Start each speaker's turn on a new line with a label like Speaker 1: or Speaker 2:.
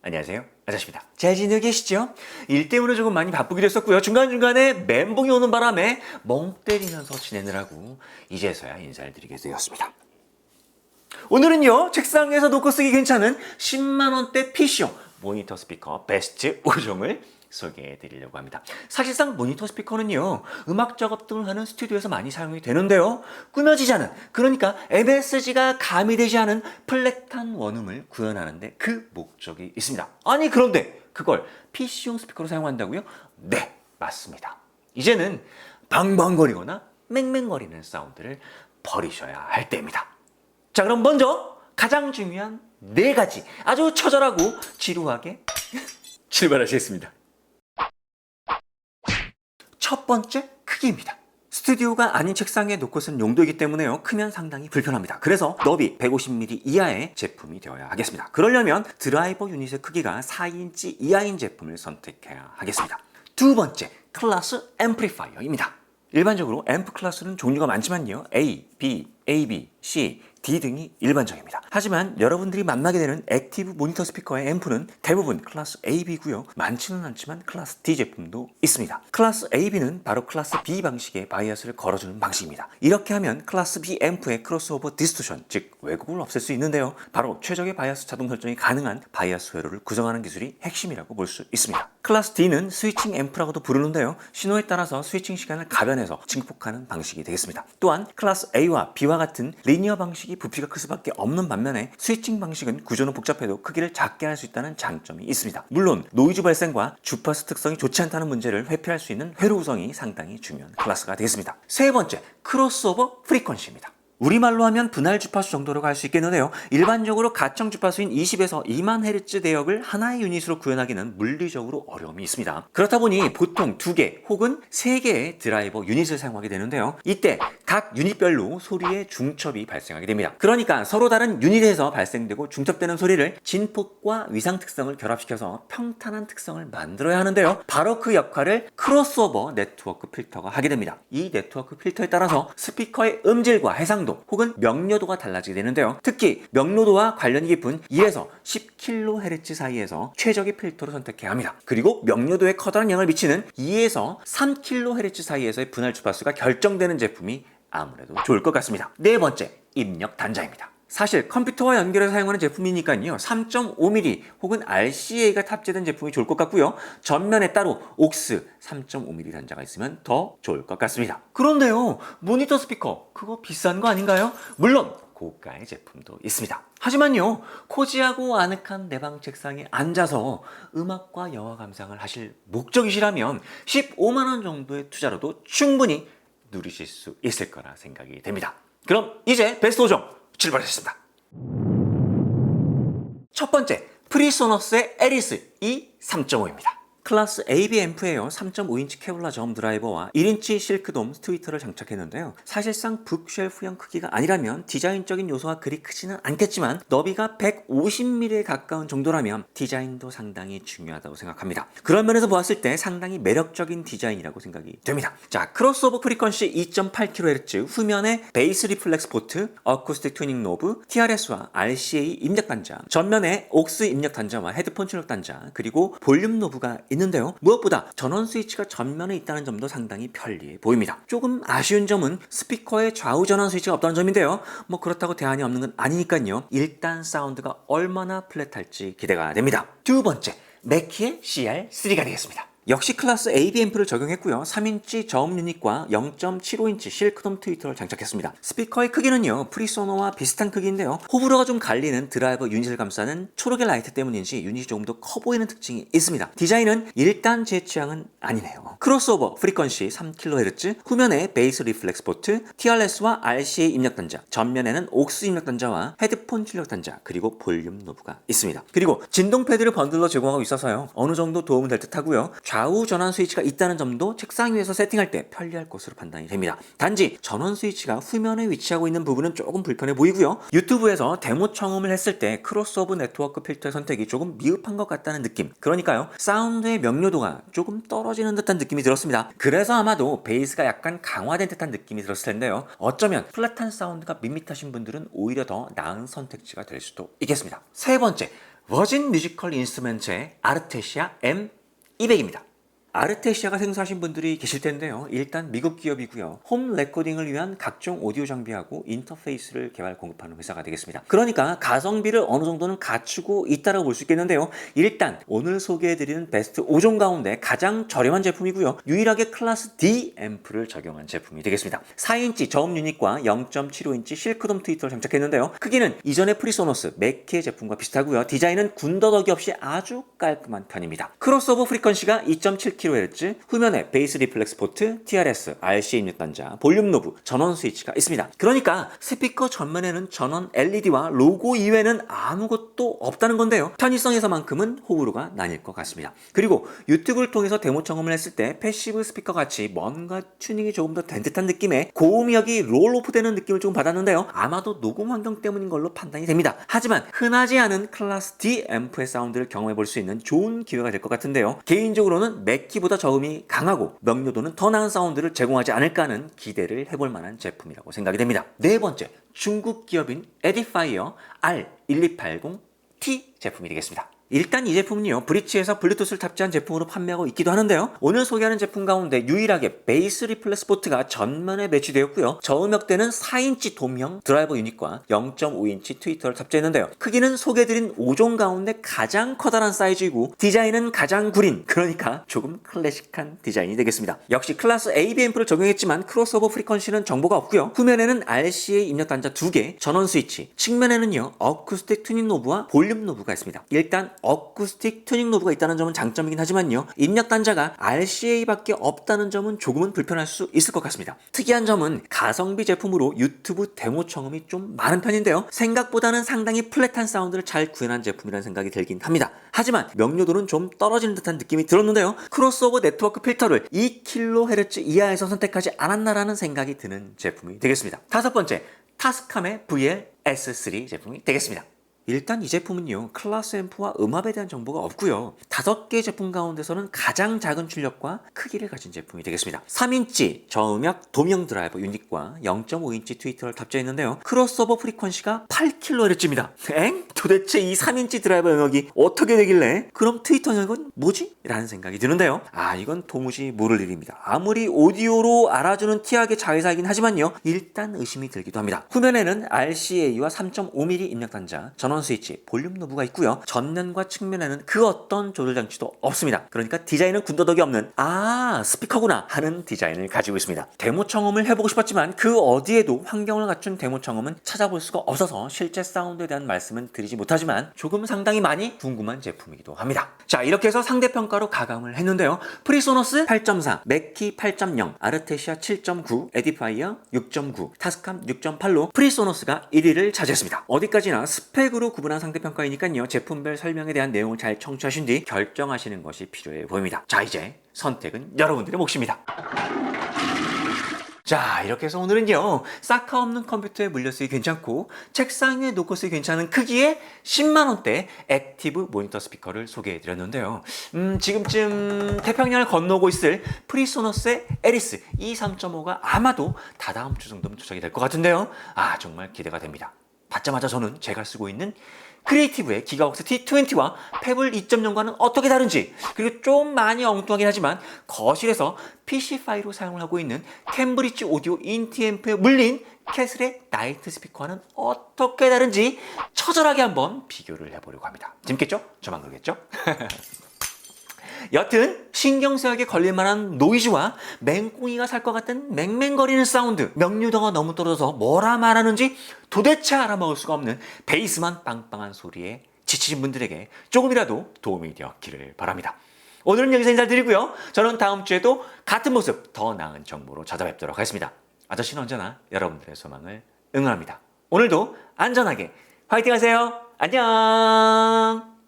Speaker 1: 안녕하세요, 아저씨입니다. 잘 지내고 계시죠? 일 때문에 조금 많이 바쁘기도 했었고요. 중간중간에 멘붕이 오는 바람에 멍 때리면서 지내느라고 이제서야 인사를 드리게 되었습니다. 오늘은요, 책상에서 놓고 쓰기 괜찮은 10만원대 PC용 모니터 스피커 베스트 5종을 소개해 드리려고 합니다. 사실상 모니터 스피커는요, 음악 작업 등을 하는 스튜디오에서 많이 사용이 되는데요, 꾸며지지 않은, 그러니까 MSG가 가미되지 않은 플랫한 원음을 구현하는데 그 목적이 있습니다. 아니, 그런데 그걸 PC용 스피커로 사용한다고요? 네, 맞습니다. 이제는 방방거리거나 맹맹거리는 사운드를 버리셔야 할 때입니다. 자, 그럼 먼저 가장 중요한 4가지 아주 처절하고 지루하게 출발하시겠습니다. 첫 번째, 크기입니다. 스튜디오가 아닌 책상에 놓고 쓰는 용도이기 때문에요, 크면 상당히 불편합니다. 그래서 너비 150mm 이하의 제품이 되어야 하겠습니다. 그러려면 드라이버 유닛의 크기가 4인치 이하인 제품을 선택해야 하겠습니다. 두 번째, 클래스 앰플리파이어입니다. 일반적으로 앰프 클래스는 종류가 많지만요, A, B, AB, C, D 등이 일반적입니다. 하지만 여러분들이 만나게 되는 액티브 모니터 스피커의 앰프는 대부분 클래스 AB고요. 많지는 않지만 클래스 D 제품도 있습니다. 클래스 AB는 바로 클래스 B 방식의 바이어스를 걸어주는 방식입니다. 이렇게 하면 클래스 B 앰프의 크로스오버 디스토션, 즉 왜곡을 없앨 수 있는데요, 바로 최적의 바이어스 자동 설정이 가능한 바이어스 회로를 구성하는 기술이 핵심이라고 볼 수 있습니다. 클래스 D는 스위칭 앰프라고도 부르는데요, 신호에 따라서 스위칭 시간을 가변해서 증폭하는 방식이 되겠습니다. 또한 클래스 A와 B와 같은 리니어 방식이 부피가 클 수밖에 없는 반면에 스위칭 방식은 구조는 복잡해도 크기를 작게 할 수 있다는 장점이 있습니다. 물론 노이즈 발생과 주파수 특성이 좋지 않다는 문제를 회피할 수 있는 회로 구성이 상당히 중요한 클래스가 되겠습니다. 세 번째, 크로스오버 프리퀀시입니다. 우리말로 하면 분할 주파수 정도로 갈 수 있겠는데요, 일반적으로 가청 주파수인 20에서 2만 헤르츠 대역을 하나의 유닛으로 구현하기는 물리적으로 어려움이 있습니다. 그렇다 보니 보통 2개 혹은 3개의 드라이버 유닛을 사용하게 되는데요, 이때 각 유닛별로 소리의 중첩이 발생하게 됩니다. 그러니까 서로 다른 유닛에서 발생되고 중첩되는 소리를 진폭과 위상 특성을 결합시켜서 평탄한 특성을 만들어야 하는데요, 바로 그 역할을 크로스오버 네트워크 필터가 하게 됩니다. 이 네트워크 필터에 따라서 스피커의 음질과 해상도 혹은 명료도가 달라지게 되는데요, 특히 명료도와 관련이 깊은 1에서 10kHz 사이에서 최적의 필터를 선택해야 합니다. 그리고 명료도에 커다란 영향을 미치는 2에서 3kHz 사이에서의 분할 주파수가 결정되는 제품이 아무래도 좋을 것 같습니다. 네 번째, 입력 단자입니다. 사실 컴퓨터와 연결해서 사용하는 제품이니까요, 3.5mm 혹은 RCA가 탑재된 제품이 좋을 것 같고요, 전면에 따로 옥스 3.5mm 단자가 있으면 더 좋을 것 같습니다. 그런데요, 모니터 스피커 그거 비싼 거 아닌가요? 물론 고가의 제품도 있습니다. 하지만요, 코지하고 아늑한 내 방 책상에 앉아서 음악과 영화 감상을 하실 목적이시라면 15만원 정도의 투자로도 충분히 누리실 수 있을 거라 생각이 됩니다. 그럼 이제 베스트 5종 출발하겠습니다. 첫 번째, 프리소너스의 에리스 E 3.5입니다. 클래스 AB 앰프예요. 3.5인치 케블라 저음 드라이버와 1인치 실크돔 트위터를 장착했는데요, 사실상 북쉘프형 크기가 아니라면 디자인적인 요소가 그리 크지는 않겠지만 너비가 150mm에 가까운 정도라면 디자인도 상당히 중요하다고 생각합니다. 그런 면에서 보았을 때 상당히 매력적인 디자인이라고 생각이 됩니다. 자, 크로스오버 프리퀀시 2.8kHz, 후면에 베이스 리플렉스 포트, 어쿠스틱 튜닝 노브, TRS와 RCA 입력 단자, 전면에 옥스 입력 단자와 헤드폰 출력 단자, 그리고 볼륨 노브가 있는데요, 무엇보다 전원 스위치가 전면에 있다는 점도 상당히 편리해 보입니다. 조금 아쉬운 점은 스피커에 좌우 전원 스위치가 없다는 점인데요, 뭐 그렇다고 대안이 없는 건 아니니까요, 일단 사운드가 얼마나 플랫할지 기대가 됩니다. 두 번째, 맥키의 CR3가 되겠습니다. 역시 클래스 AB 앰프를 적용했고요, 3인치 저음 유닛과 0.75인치 실크돔 트위터를 장착했습니다. 스피커의 크기는요, 프리소너와 비슷한 크기인데요, 호불호가 좀 갈리는 드라이버 유닛을 감싸는 초록의 라이트 때문인지 유닛이 조금 더 커 보이는 특징이 있습니다. 디자인은 일단 제 취향은 아니네요. 크로스오버 프리퀀시 3kHz, 후면에 베이스 리플렉스 포트, TRS와 RCA 입력 단자, 전면에는 옥스 입력 단자와 헤드폰 출력 단자, 그리고 볼륨 노브가 있습니다. 그리고 진동 패드를 번들로 제공하고 있어서요, 어느 정도 도움은 될 듯 하고요, 좌우 전원 스위치가 있다는 점도 책상 위에서 세팅할 때 편리할 것으로 판단이 됩니다. 단지 전원 스위치가 후면에 위치하고 있는 부분은 조금 불편해 보이고요, 유튜브에서 데모 청음을 했을 때 크로스오버 네트워크 필터의 선택이 조금 미흡한 것 같다는 느낌, 그러니까요, 사운드의 명료도가 조금 떨어지는 듯한 느낌이 들었습니다. 그래서 아마도 베이스가 약간 강화된 듯한 느낌이 들었을 텐데요, 어쩌면 플랫한 사운드가 밋밋하신 분들은 오히려 더 나은 선택지가 될 수도 있겠습니다. 세 번째, 버진 뮤지컬 인스트루멘트의 아르테시아 M200입니다. 아르테시아가 생소하신 분들이 계실 텐데요. 일단 미국 기업이고요. 홈 레코딩을 위한 각종 오디오 장비하고 인터페이스를 개발 공급하는 회사가 되겠습니다. 그러니까 가성비를 어느 정도는 갖추고 있다고 볼 수 있겠는데요. 일단 오늘 소개해드리는 베스트 5종 가운데 가장 저렴한 제품이고요. 유일하게 클래스 D 앰프를 적용한 제품이 되겠습니다. 4인치 저음 유닛과 0.75인치 실크돔 트위터를 장착했는데요. 크기는 이전의 프리소너스 맥키의 제품과 비슷하고요. 디자인은 군더더기 없이 아주 깔끔한 편입니다. 크로스오버 프리퀀시가 2.7kHz, 후면에 베이스 리플렉스 포트, TRS, RCA 입력 단자, 볼륨 노브, 전원 스위치가 있습니다. 그러니까 스피커 전면에는 전원 LED와 로고 이외에는 아무것도 없다는 건데요. 편의성에서만큼은 호불호가 나뉠 것 같습니다. 그리고 유튜브를 통해서 데모 청음을 했을 때 패시브 스피커 같이 뭔가 튜닝이 조금 더 된 듯한 느낌의 고음역이 롤오프 되는 느낌을 좀 받았는데요. 아마도 녹음 환경 때문인 걸로 판단이 됩니다. 하지만 흔하지 않은 클래스 D 앰프의 사운드를 경험해 볼 수 있는 좋은 기회가 될 것 같은데요. 개인적으로는 맥키보다 저음이 강하고 명료도는 더 나은 사운드를 제공하지 않을까 하는 기대를 해볼 만한 제품이라고 생각이 됩니다. 네 번째, 중국 기업인 에디파이어 R1280T 제품이 되겠습니다. 일단 이 제품은요, 브릿지에서 블루투스를 탑재한 제품으로 판매하고 있기도 하는데요. 오늘 소개하는 제품 가운데 유일하게 베이스 리플렉스 포트가 전면에 배치되었고요. 저음역대는 4인치 돔형 드라이버 유닛과 0.5인치 트위터를 탑재했는데요. 크기는 소개해드린 5종 가운데 가장 커다란 사이즈이고 디자인은 가장 구린, 그러니까 조금 클래식한 디자인이 되겠습니다. 역시 클래스 AB 앰프를 적용했지만 크로스오버 프리퀀시는 정보가 없고요. 후면에는 RCA 입력 단자 2개, 전원 스위치, 측면에는요 어쿠스틱 튜닝 노브와 볼륨 노브가 있습니다. 일단 어쿠스틱 튜닝 노브가 있다는 점은 장점이긴 하지만요, 입력 단자가 RCA밖에 없다는 점은 조금은 불편할 수 있을 것 같습니다. 특이한 점은 가성비 제품으로 유튜브 데모 청음이 좀 많은 편인데요, 생각보다는 상당히 플랫한 사운드를 잘 구현한 제품이라는 생각이 들긴 합니다. 하지만 명료도는 좀 떨어지는 듯한 느낌이 들었는데요, 크로스오버 네트워크 필터를 2kHz 이하에서 선택하지 않았나라는 생각이 드는 제품이 되겠습니다. 다섯 번째, 타스캄의 VL-S3 제품이 되겠습니다. 일단 이 제품은요, 클래스 앰프와 음압에 대한 정보가 없고요. 5개 제품 가운데서는 가장 작은 출력과 크기를 가진 제품이 되겠습니다. 3인치 저음역 도명 드라이버 유닛과 0.5인치 트위터를 탑재했는데요. 크로스오버 프리퀀시가 8kHz입니다. 엥? 도대체 이 3인치 드라이버 영역이 어떻게 되길래 그럼 트위터 영역은 뭐지? 라는 생각이 드는데요. 이건 도무지 모를 일입니다. 아무리 오디오로 알아주는 티하게 자회사이긴 하지만요, 일단 의심이 들기도 합니다. 후면에는 RCA와 3.5mm 입력 단자, 전원 스위치, 볼륨 노브가 있고요. 전면과 측면에는 그 어떤 조절 장치도 없습니다. 그러니까 디자인은 군더더기 없는 스피커구나 하는 디자인을 가지고 있습니다. 데모 청음을 해보고 싶었지만 그 어디에도 환경을 갖춘 데모 청음은 찾아볼 수가 없어서 실제 사운드에 대한 말씀은 드리지 못하지만 조금 상당히 많이 궁금한 제품이기도 합니다. 자, 이렇게 해서 상대평가로 가감을 했는데요. 프리소너스 8.4, 맥키 8.0, 아르테시아 7.9, 에디파이어 6.9, 타스캄 6.8로 프리소너스가 1위를 차지했습니다. 어디까지나 스펙으로 구분한 상대평가이니까요, 제품별 설명에 대한 내용을 잘 청취하신 뒤 결정하시는 것이 필요해 보입니다. 자, 이제 선택은 여러분들의 몫입니다. 자, 이렇게 해서 오늘은요, 싹카 없는 컴퓨터에 물려쓰기 괜찮고 책상 위에 놓고 쓰기 괜찮은 크기의 10만원대 액티브 모니터 스피커를 소개해드렸는데요. 지금쯤 태평양을 건너고 있을 프리소너스의 에리스 E3.5가 아마도 다다음 주 정도면 도착이 될 것 같은데요. 정말 기대가 됩니다. 받자마자 저는 제가 쓰고 있는 크리에이티브의 기가웍스 T20와 페블 2.0과는 어떻게 다른지, 그리고 좀 많이 엉뚱하긴 하지만 거실에서 PC5로 사용을 하고 있는 캠브리지 오디오 인티앰프에 물린 캐슬의 나이트 스피커와는 어떻게 다른지 처절하게 한번 비교를 해보려고 합니다. 재밌겠죠? 저만 그러겠죠? 여튼 신경 쓰이게 걸릴만한 노이즈와 맹꽁이가 살 것 같은 맹맹거리는 사운드, 명료도가 너무 떨어져서 뭐라 말하는지 도대체 알아먹을 수가 없는 베이스만 빵빵한 소리에 지치신 분들에게 조금이라도 도움이 되었기를 바랍니다. 오늘은 여기서 인사드리고요. 저는 다음 주에도 같은 모습, 더 나은 정보로 찾아뵙도록 하겠습니다. 아저씨는 언제나 여러분들의 소망을 응원합니다. 오늘도 안전하게 화이팅 하세요. 안녕.